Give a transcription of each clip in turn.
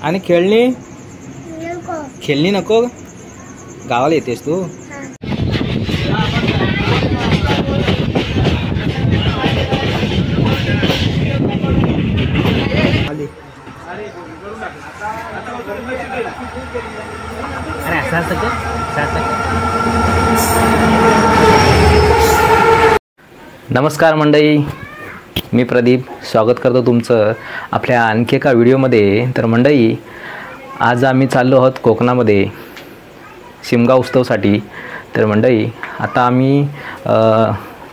आणि खेळणी नको गावाला येतेस तू? नमस्कार मंडळी, मी प्रदीप स्वागत करतो तुमचं आपल्या आणखी एका व्हिडिओमध्ये. तर मंडळी, आज आम्ही चाललो आहोत कोकणामध्ये शिमगा उत्सवसाठी. तर मंडळी, आता आम्ही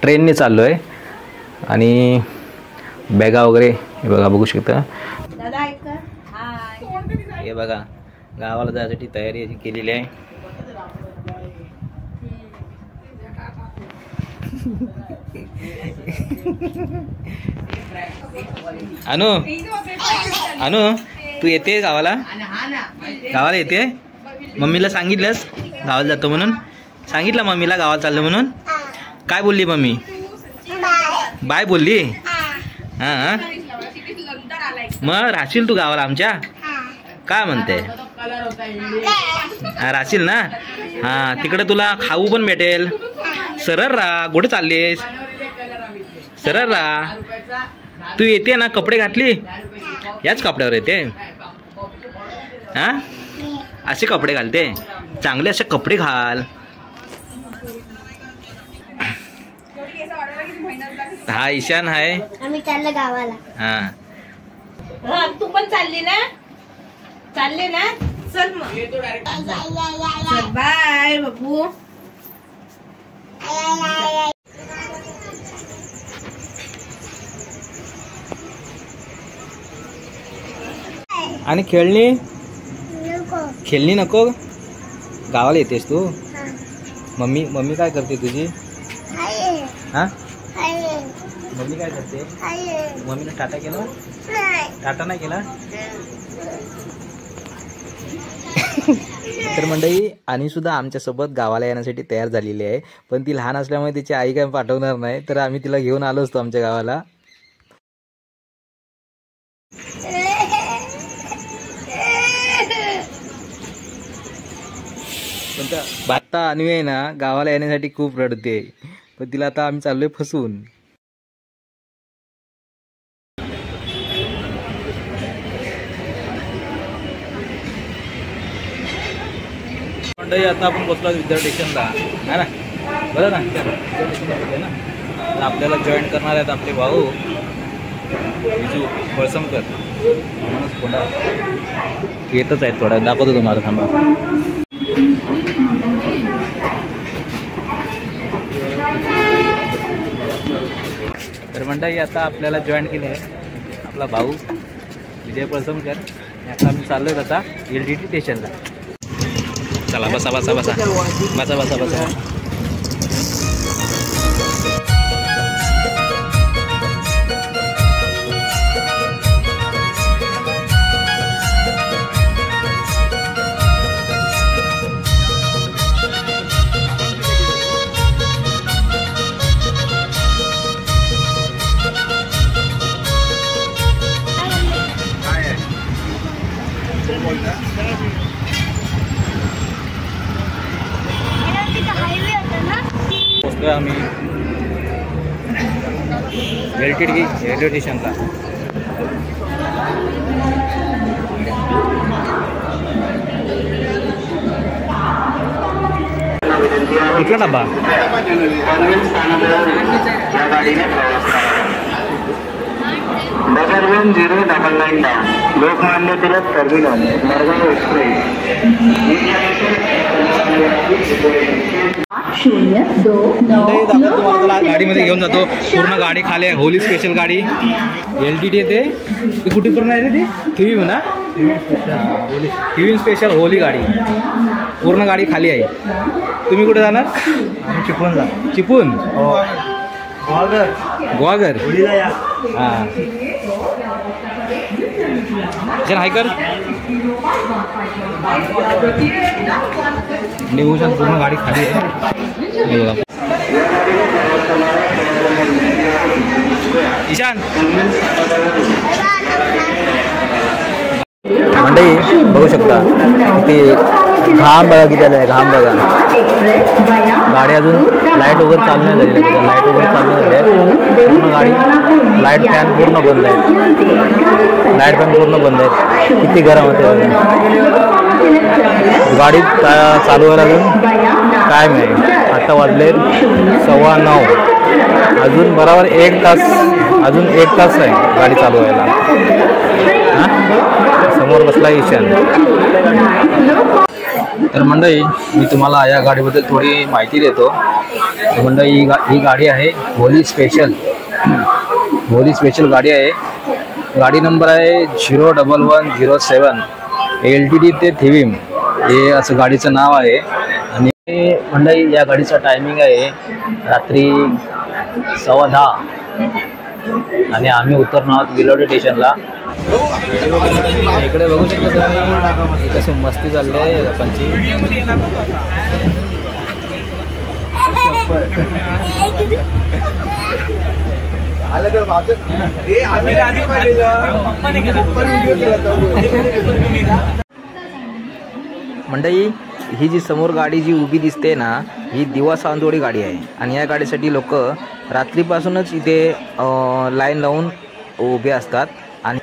ट्रेनने चाललो आहे आणि बॅगा वगैरे हे बघा बघू शकता. हे बघा गावाला जायसाठी तयारी केलेली आहे. अनु अनु तू येते गावाला? गावाला येते? मम्मीला सांगितलंस गावाला जातो म्हणून? सांगितलं मम्मीला गावाला चाललं म्हणून? काय बोलली मम्मी? बाय बोलली? हां, मग राहशील तू गावाला आमच्या? काय म्हणते? राहशील ना? हां, तिकडे तुला खाऊ पण भेटेल. सरळ राहा. कुठे चाललीस? सरळ राहा. तू येते ना? कपडे घातली? याच कपड्यावर येते? हा, असे कपडे घालते? चांगले असे कपडे घाल. हा ईशान आहे. आम्ही चाललो गावाला. हा, तू पण चालली ना? चालले ना? चल मग. चल बाय बाबू. आणि खेळणी नको गावाला येतेस तू? मम्मी काय करते तुझी? हा, मम्मी काय करते? मम्मीने टाटा केला? टाटा नाही केला? तर मंडळी, आणि सुद्धा आमच्यासोबत गावाला येण्यासाठी तयार झालेली आहे, पण ती लहान असल्यामुळे तिची आई काय पाठवणार नाही. तर आम्ही तिला घेऊन आलो असतो आमच्या गावाला. पण आता अन्वी आहे ना, गावाला येण्यासाठी खूप रडते, पण तिला आता आम्ही चाललोय फसून. मंडळी, आता आपण बसलो विद्या स्टेशनला, आहे ना? बरं ना? विद्या स्टेशनला ना आपल्याला जॉईन करणार आहेत आपले भाऊ विजू पळसमकर. म्हणूनच पुन्हा येतच आहेत. थोडा दाखवतो तुम्हाला, थांबा. तर मंडळी, आता आपल्याला जॉईन केले आहे आपला भाऊ विजय पळसमकर. आता आम्ही चाललोय आता LTT स्टेशनला. चला, बसा बसा बसा बसा बसा बसा. पोचतोय आम्ही LTT रेल्वे स्टेशनला. कुठला डबा? बदरवन 099 लोकमान्य टिळक टर्मिनल मडगाव एक्सप्रेस. गाडीमध्ये घेऊन जातो. पूर्ण गाडी खाली आहे. होली स्पेशल गाडी LTT येते. ती कुठे पूर्ण आहे रे? ती थिवी म्हणा, थिवी स्पेशल होली गाडी. पूर्ण गाडी खाली आहे. तुम्ही कुठे जाणार? चिपळूण जा. चिपळूण? गुहागर. हां, हाय कर. पूर्ण गाडी खाली आहे. ईशान मंडळी बघू शकता ते घाम बघा किती आलं आहे, घाम बघा. गाडी अजून लाईट वगैरे चालू नाही झालेली आहे, लाईट वगैरे चालू नाही झाली आहे. पूर्ण गाडी लाईट फॅन पूर्ण बंद आहे, लाईट फॅन पूर्ण बंद आहे. किती गरम होते गाडी चालू व्हायला अजून टाईम आहे. आता वाजले 9:15. अजून बरोबर 1 तास, अजून 1 तास आहे गाडी चालू व्हायला. हां समोर बसला ईशान. तर मंडळी मी तुम्हाला या गाडीबद्दल थोडी माहिती देतो. मंडळी ही गाडी आहे होली स्पेशल. होली स्पेशल गाडी आहे. गाडी नंबर आहे 01107 LTD ते थिविम हे असं गाडीचं नाव आहे. आणि मंडळी या गाडीचा टायमिंग आहे रात्री 10:15 आणि आम्ही उतरणार आहोत विलोडी स्टेशनला. इकडे बघू शकता तुम्ही कशी मस्ती चालली आहे लोकांची. मंडळी ही जी समोर गाडी जी उभी दिसते ना, ही दिवा सावंतवाडी गाडी आहे. आणि या गाडीसाठी लोक रात्रीपासूनच इथे लाईन लावून उभे असतात. आणि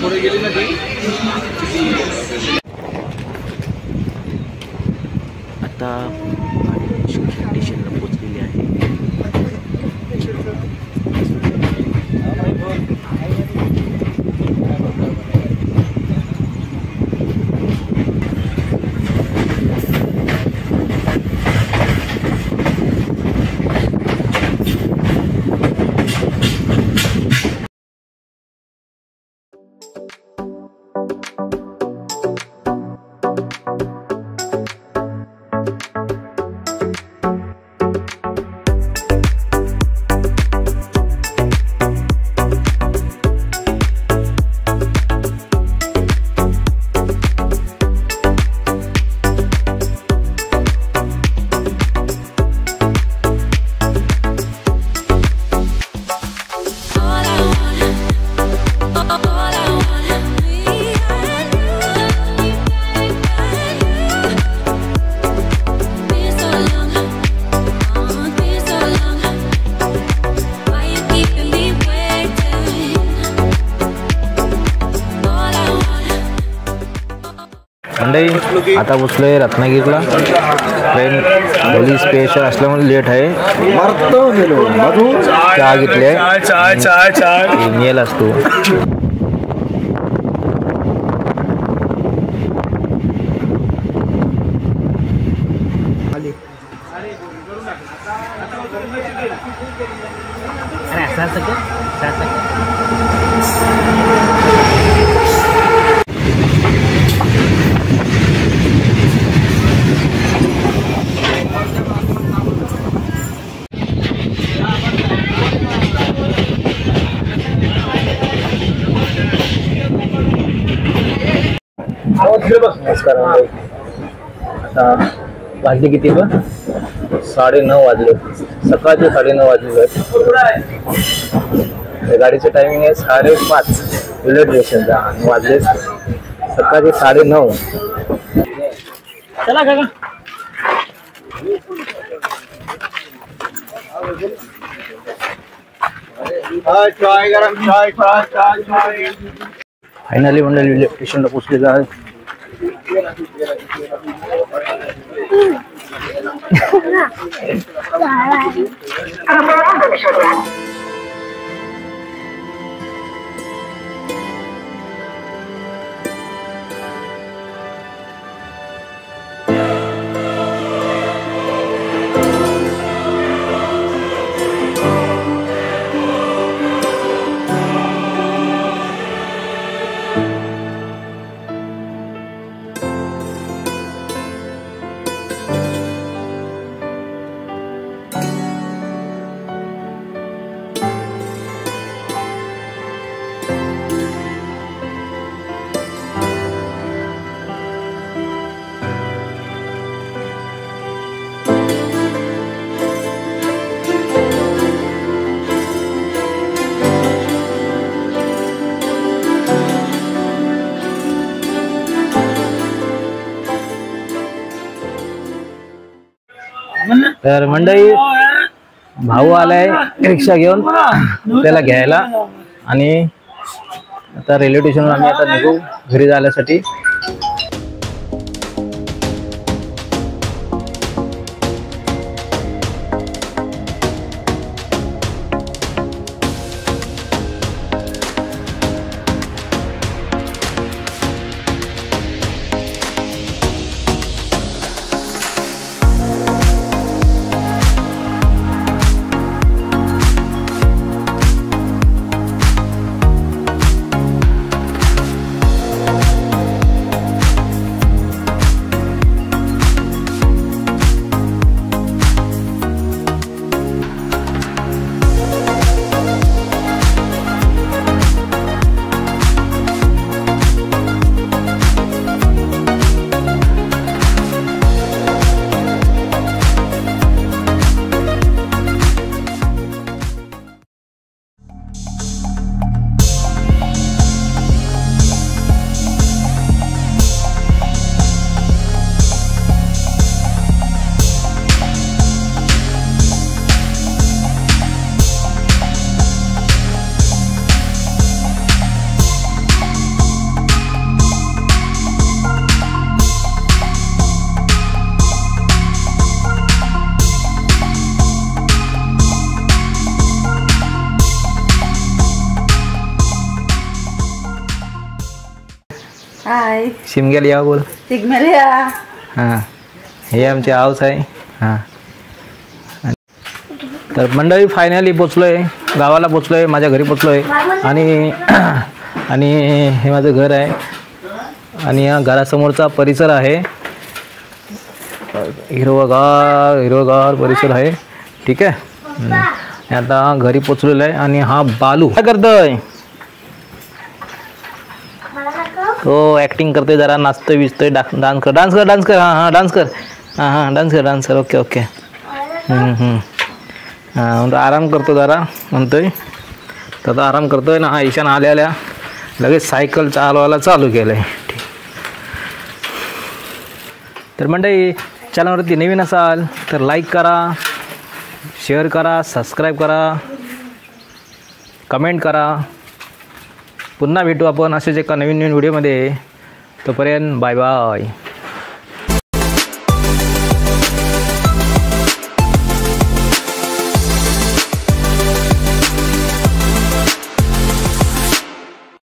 पुढे गेली ना ती. आता स्टेशनला पोहोचलेली आहे. मंडळी आता पोचलोय रत्नागिरीला. ट्रेन होली स्पेशल असल्यामुळे लेट आहे. चहा घेतले नेल असतो. नमस्कार. आता वाजले किती ब 9:30 वाजले. सकाळचे 9:30 वाजले आहेत. गाडीचं टायमिंग आहे 5:30 विलोडी स्टेशनचा. वाजले सकाळचे 9:30. चला काका. फायनली मंडळी विलोडी स्टेशनला पोहोचलेलं आहे. तर मंडळी भाऊ आलाय रिक्षा घेऊन त्याला घ्यायला आणि आता रेल्वे स्टेशनवर आम्ही आता निघू घरी जाण्यासाठी. हाय शिमग्याला या बोल. सिग्नलिया. हां हे आमचे हाऊस आहे. हां तर मंडळी फायनली पोचलो आहे, गावाला पोचलो आहे, माझ्या घरी पोचलो आहे आणि आणि हे माझं घर आहे आणि या घरासमोरचा परिसर आहे, हिरवगार हिरवगार परिसर आहे. ठीक आहे. आता घरी पोचलेलो आहे आणि हा बालू काय करतोय, तो ॲक्टिंग करतोय, जरा नाचतोय विचतोय, डान्स कर डान्स कर डान्स कर. हां हां डान्स कर. हां हां डान्स कर डान्स कर. Okay okay. हां आराम करतो जरा म्हणतोय, तर आता आराम करतोय ना. ईशान आल्या लगेच सायकल चालवायला चालू केलं आहे. तर मंडळी चॅनलवरती नवीन असाल तर लाईक करा, शेअर करा, सबस्क्राईब करा, कमेंट करा. पुन्हा भेटू आपण असेच एका नवीन व्हिडिओमध्ये. तोपर्यंत बाय बाय.